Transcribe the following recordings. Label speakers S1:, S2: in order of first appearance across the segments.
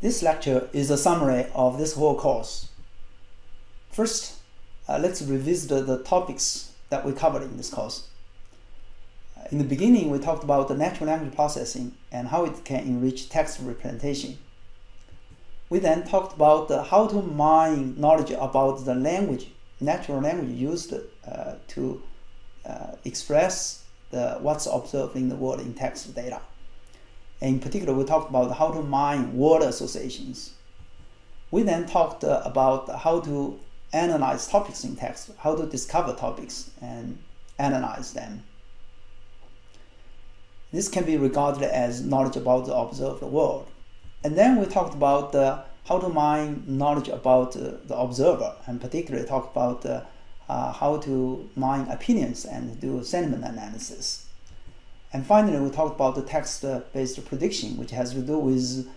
S1: This lecture is a summary of this whole course. First, let's revisit the topics that we covered in this course. In the beginning, we talked about the natural language processing and how it can enrich text representation. We then talked about how to mine knowledge about the language, natural language used to express what's observed in the world in text data. And in particular, we talked about how to mine word associations. We then talked about how to analyze topics in text, how to discover topics and analyze them. This can be regarded as knowledge about the observed world. And then we talked about how to mine knowledge about the observer, and particularly talked about how to mine opinions and do sentiment analysis. And finally, we talked about the text-based prediction, which has to do with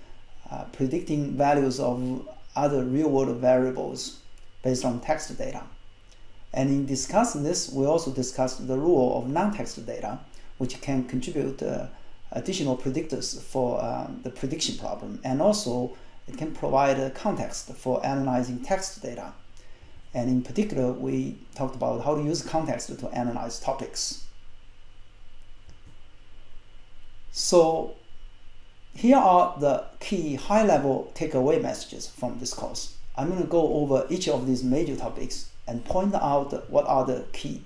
S1: predicting values of other real-world variables based on text data. And in discussing this, we also discussed the role of non-text data, which can contribute additional predictors for the prediction problem. And also, it can provide a context for analyzing text data. And in particular, we talked about how to use context to analyze topics. So here are the key high-level takeaway messages from this course. I'm going to go over each of these major topics and point out what are the key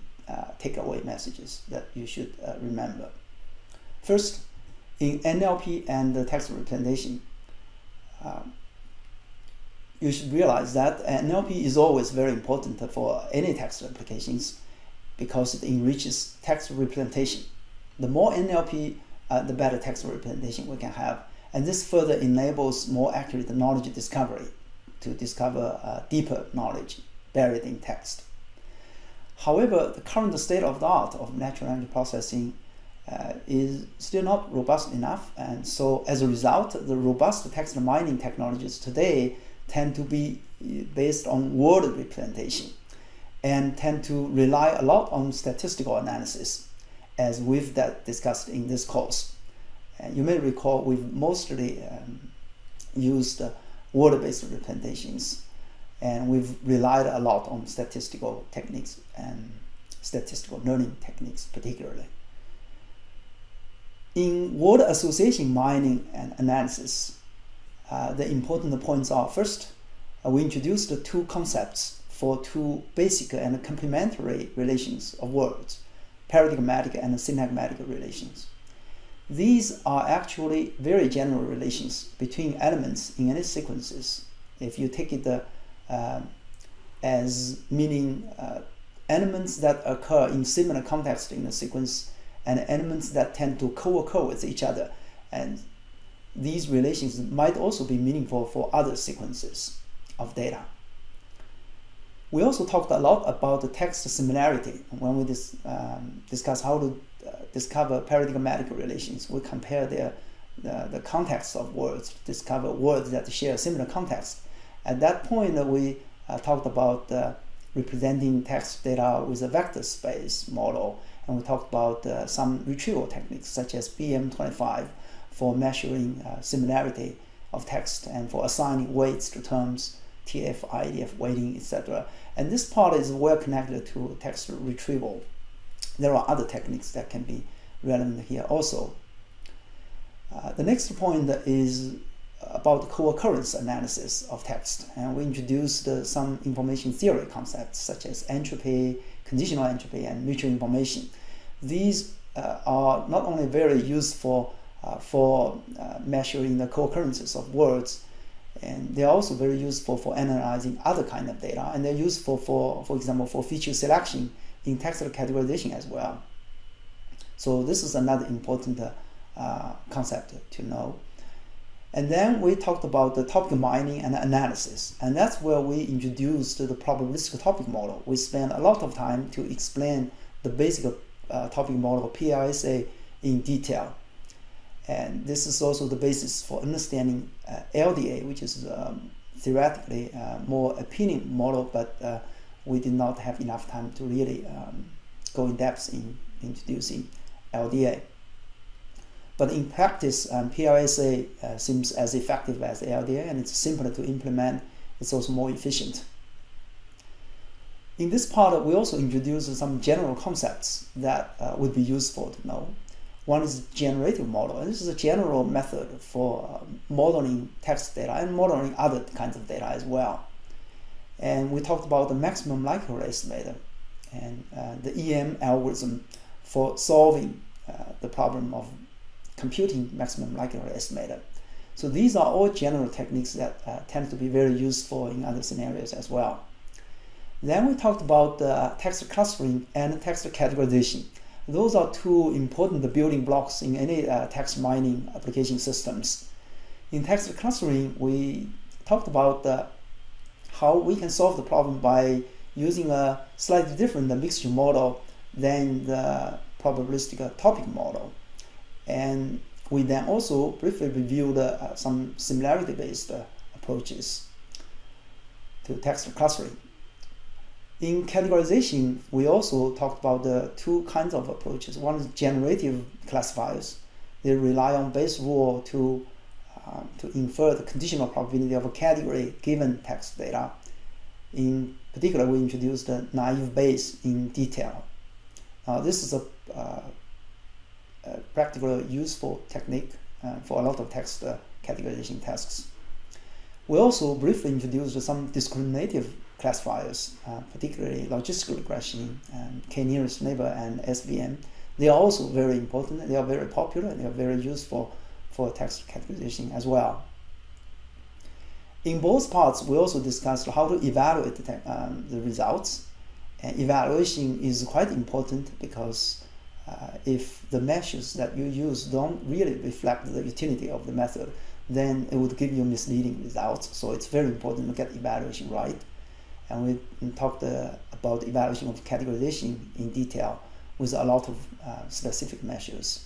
S1: takeaway messages that you should remember. First, in NLP and the text representation, you should realize that NLP is always very important for any text applications because it enriches text representation. The more NLP, the better text representation we can have. And this further enables more accurate knowledge discovery to discover deeper knowledge buried in text. However, the current state of the art of natural language processing is still not robust enough. And so as a result, the robust text mining technologies today tend to be based on word representation and tend to rely a lot on statistical analysis, as we've discussed in this course. And you may recall we've mostly used word-based representations, and we've relied a lot on statistical techniques and statistical learning techniques particularly. In word association mining and analysis, the important points are, first, we introduced two concepts for two basic and complementary relations of words: paradigmatic and synagmatic relations. These are actually very general relations between elements in any sequences. If you take it as meaning elements that occur in similar context in a sequence and elements that tend to co-occur with each other, and these relations might also be meaningful for other sequences of data. We also talked a lot about the text similarity. When we discuss how to discover paradigmatic relations, we compare the context of words to discover words that share a similar context. At that point, we talked about representing text data with a vector space model, and we talked about some retrieval techniques such as BM25 for measuring similarity of text and for assigning weights to terms, TF, IDF, weighting, etc. And this part is well connected to text retrieval. There are other techniques that can be relevant here also. The next point is about co-occurrence analysis of text, and we introduced some information theory concepts such as entropy, conditional entropy, and mutual information. These are not only very useful for measuring the co-occurrences of words, and they are also very useful for analyzing other kind of data, and they're useful for example, for feature selection in text categorization as well. So this is another important concept to know. And then we talked about the topic mining and analysis, and that's where we introduced the probabilistic topic model. We spent a lot of time to explain the basic topic model of PISA in detail. And this is also the basis for understanding LDA, which is theoretically more opinion model, but we did not have enough time to really go in depth in introducing LDA. But in practice, PLSA seems as effective as LDA, and it's simpler to implement. It's also more efficient. In this part, we also introduced some general concepts that would be useful to know. One is generative model, and this is a general method for modeling text data and modeling other kinds of data as well. And we talked about the maximum likelihood estimator and the EM algorithm for solving the problem of computing maximum likelihood estimator. So these are all general techniques that tend to be very useful in other scenarios as well. Then we talked about text clustering and text categorization. Those are two important building blocks in any text mining application systems. In text clustering, we talked about how we can solve the problem by using a slightly different mixture model than the probabilistic topic model. And we then also briefly reviewed some similarity-based approaches to text clustering. In categorization, we also talked about the two kinds of approaches. One is generative classifiers. They rely on Bayes' rule to infer the conditional probability of a category given text data. In particular, we introduced the naive Bayes in detail. This is a practically useful technique for a lot of text categorization tasks. We also briefly introduced some discriminative classifiers, particularly logistical regression, k-nearest neighbor, and SVM. They are also very important. They are very popular. They are very useful for text categorization as well. In both parts, we also discussed how to evaluate the results. And evaluation is quite important because if the measures that you use don't really reflect the utility of the method, then it would give you misleading results. So it's very important to get evaluation right. And we talked about evaluation of categorization in detail with a lot of specific measures.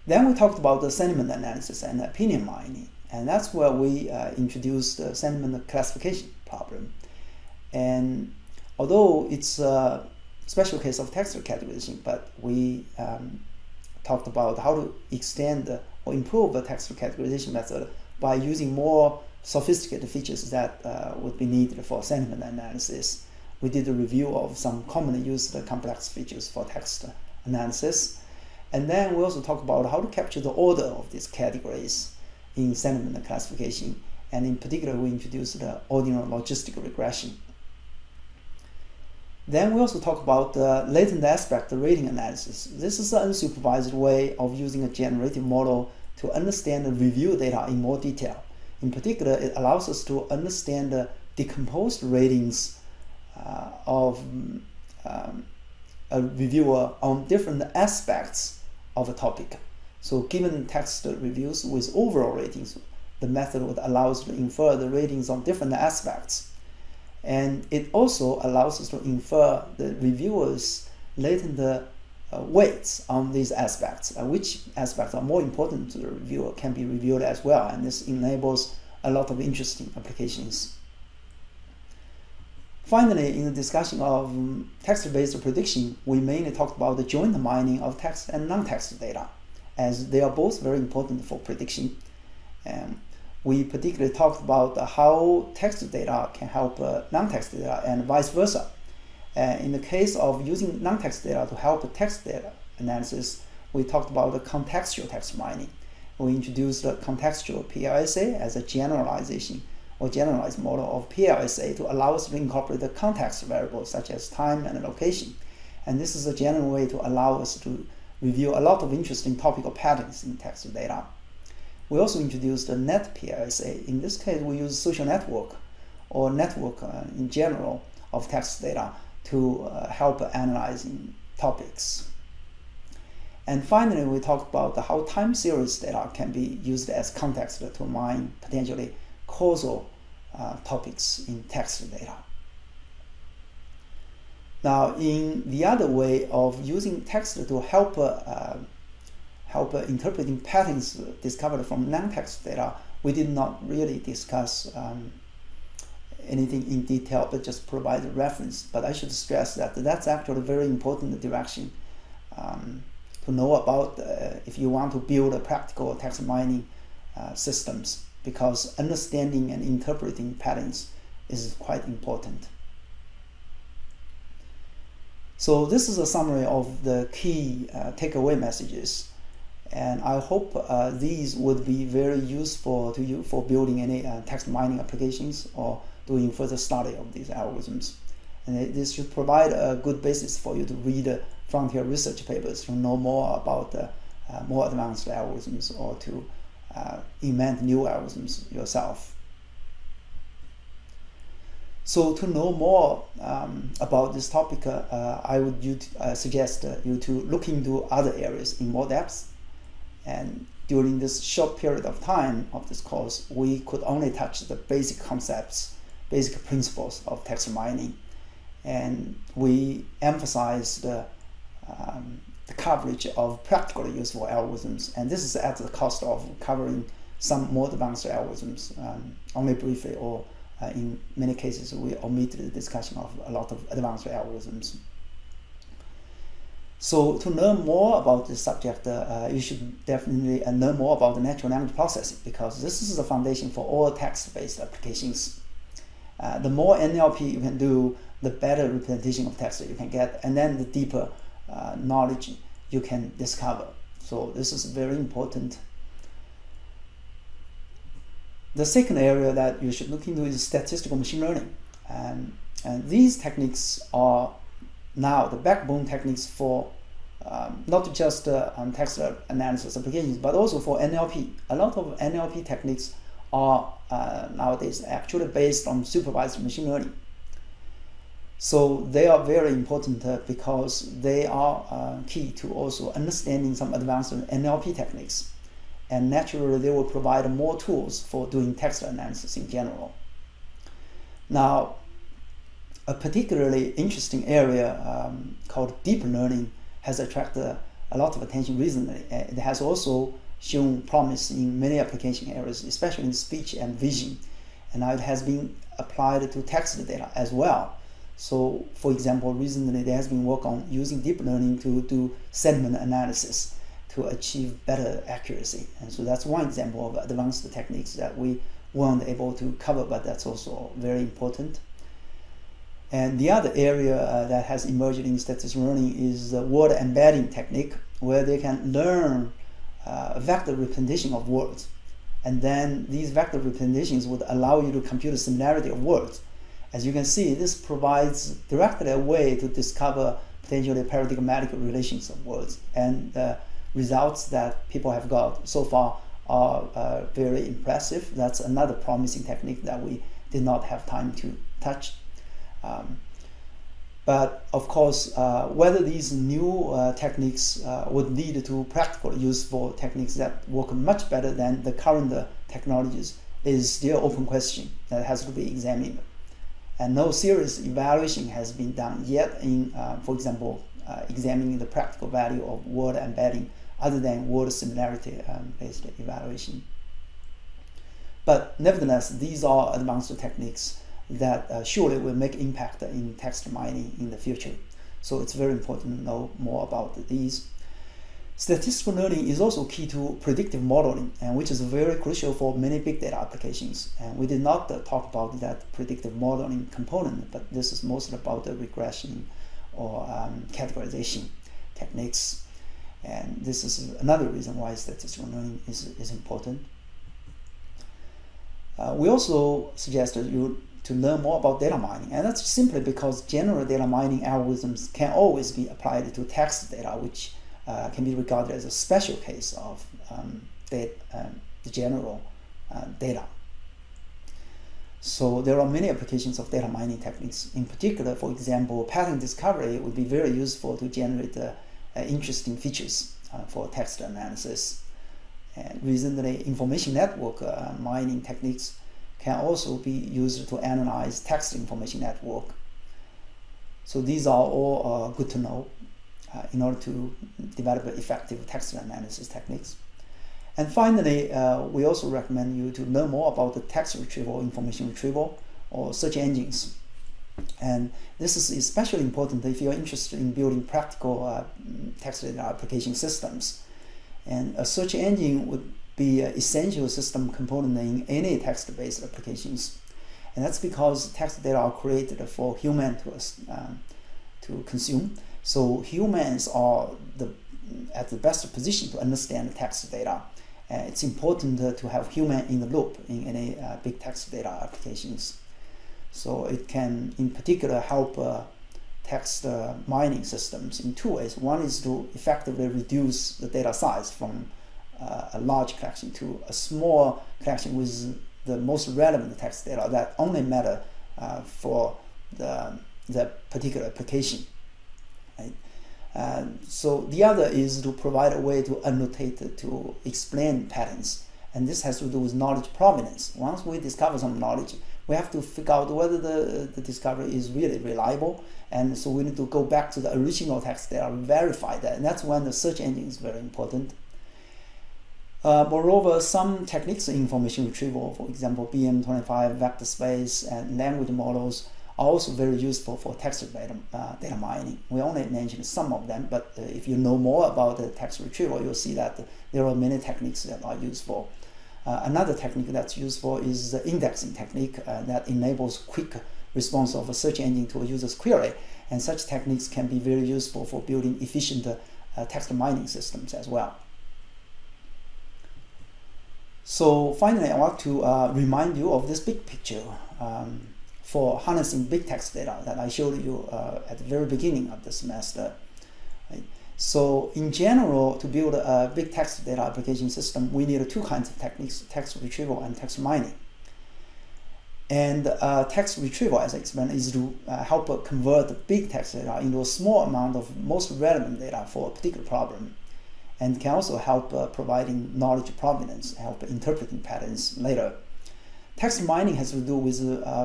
S1: Then we talked about the sentiment analysis and opinion mining. And that's where we introduced the sentiment classification problem. And although it's a special case of text categorization, but we talked about how to extend or improve the text categorization method by using more sophisticated features that would be needed for sentiment analysis. We did a review of some commonly used complex features for text analysis. And then we also talked about how to capture the order of these categories in sentiment classification. And in particular, we introduced the ordinal logistical regression. Then we also talk about the latent aspect rating analysis. This is an unsupervised way of using a generative model to understand the review data in more detail. In particular, it allows us to understand the decomposed ratings of a reviewer on different aspects of a topic. So given text reviews with overall ratings, the method would allow us to infer the ratings on different aspects. And it also allows us to infer the reviewer's latent weights on these aspects. Which aspects are more important to the reviewer can be reviewed as well, and this enables a lot of interesting applications. Finally, in the discussion of text-based prediction, we mainly talked about the joint mining of text and non-text data, as they are both very important for prediction. We particularly talked about how text data can help non-text data and vice versa. In the case of using non-text data to help text data analysis, we talked about the contextual text mining. We introduced the contextual PLSA as a generalization or generalized model of PLSA to allow us to incorporate the context variables such as time and location. And this is a general way to allow us to review a lot of interesting topical patterns in text data. We also introduced the net PLSA. In this case, we use social network or network in general of text data to help analyzing topics. And finally, we talked about how time series data can be used as context to mine potentially causal topics in text data. Now, in the other way of using text to help interpreting patterns discovered from non-text data, we did not really discuss anything in detail, but just provide a reference. But I should stress that that's actually a very important direction to to know about if you want to build a practical text mining systems, because understanding and interpreting patterns is quite important. So this is a summary of the key takeaway messages, and I hope these would be very useful to you for building any text mining applications or doing further study of these algorithms. And this should provide a good basis for you to read frontier research papers to know more about more advanced algorithms, or to invent new algorithms yourself. So to know more about this topic, I would suggest you to look into other areas in more depth. And during this short period of time of this course, we could only touch the basic concepts, basic principles of text mining. And we emphasize the coverage of practically useful algorithms. And this is at the cost of covering some more advanced algorithms only briefly, or in many cases we omitted the discussion of a lot of advanced algorithms. So to learn more about this subject, you should definitely learn more about the natural language processing, because this is the foundation for all text-based applications. The more NLP you can do, the better representation of text you can get, and then the deeper knowledge you can discover. So this is very important. The second area that you should look into is statistical machine learning. And these techniques are now the backbone techniques for not just text analysis applications, but also for NLP. A lot of NLP techniques are nowadays actually based on supervised machine learning. So they are very important because they are key to also understanding some advanced NLP techniques. And naturally, they will provide more tools for doing text analysis in general. Now, a particularly interesting area called deep learning has attracted a lot of attention recently. It has also shown promise in many application areas, especially in speech and vision. And now it has been applied to text data as well. So, for example, recently there has been work on using deep learning to do sentiment analysis to achieve better accuracy. And so that's one example of advanced techniques that we weren't able to cover, but that's also very important. And the other area that has emerged in statistical learning is the word embedding technique, where they can learn a vector representation of words. And then these vector representations would allow you to compute the similarity of words. As you can see, this provides directly a way to discover potentially paradigmatic relations of words. And the results that people have got so far are very impressive. That's another promising technique that we did not have time to touch. But of course, whether these new techniques would lead to practical useful techniques that work much better than the current technologies is still an open question that has to be examined. And no serious evaluation has been done yet in, for example, examining the practical value of word embedding other than word similarity based evaluation. But nevertheless, these are advanced techniques that surely will make impact in text mining in the future. So it's very important to know more about these. Statistical learning is also key to predictive modeling, and which is very crucial for many big data applications. And we did not talk about that predictive modeling component, but this is mostly about the regression or categorization techniques. And this is another reason why statistical learning is important. We also suggested you to learn more about data mining, and that's simply because general data mining algorithms can always be applied to text data, which can be regarded as a special case of the general data. So there are many applications of data mining techniques. In particular, for example, pattern discovery would be very useful to generate interesting features for text analysis. And recently, information network mining techniques can also be used to analyze text information network. So these are all good to know in order to develop effective text analysis techniques. And finally, we also recommend you to learn more about the text retrieval, information retrieval, or search engines. And this is especially important if you're interested in building practical text data application systems. And a search engine would be an essential system component in any text-based applications. And that's because text data are created for humans to consume. So humans are at the best position to understand text data. It's important to have human in the loop in any big text data applications. So it can, in particular, help text mining systems in two ways. One is to effectively reduce the data size from a large collection to a small collection with the most relevant text data that only matter for the particular application. Right? So the other is to provide a way to annotate, to explain patterns. And this has to do with knowledge provenance. Once we discover some knowledge, we have to figure out whether the discovery is really reliable. And so we need to go back to the original text data, verify that. And that's when the search engine is very important. Moreover, some techniques of information retrieval, for example, BM25, vector space, and language models, are also very useful for text data mining. We only mentioned some of them, but if you know more about the text retrieval, you'll see that there are many techniques that are useful. Another technique that's useful is the indexing technique that enables quick response of a search engine to a user's query. And such techniques can be very useful for building efficient text mining systems as well. So finally, I want to remind you of this big picture for harnessing big text data that I showed you at the very beginning of the semester. Right? So in general, to build a big text data application system, we need two kinds of techniques: text retrieval and text mining. And text retrieval, as I explained, is to help convert big text data into a small amount of most relevant data for a particular problem, and can also help providing knowledge provenance, help interpreting patterns later. Text mining has to do with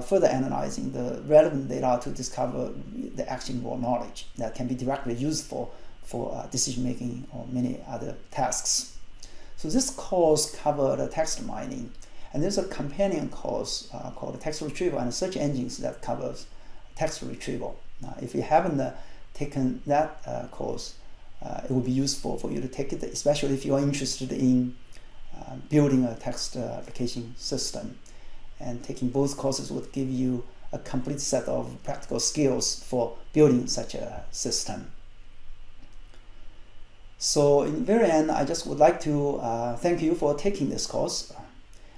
S1: further analyzing the relevant data to discover the actionable knowledge that can be directly used for decision making or many other tasks. So this course covered text mining, and there's a companion course called text retrieval and search engines that covers text retrieval. If you haven't taken that course, it will be useful for you to take it, especially if you are interested in building a text application system. And taking both courses would give you a complete set of practical skills for building such a system. So in the very end, I just would like to thank you for taking this course.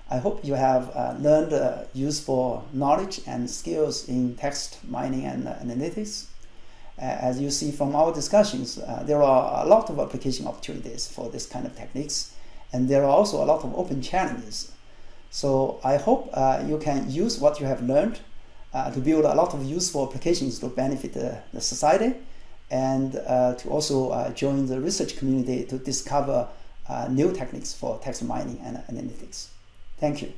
S1: I hope you have learned useful knowledge and skills in text mining and analytics. As you see from our discussions, there are a lot of application opportunities for this kind of techniques, and there are also a lot of open challenges. So I hope you can use what you have learned to build a lot of useful applications to benefit the society, and to also join the research community to discover new techniques for text mining and analytics. Thank you.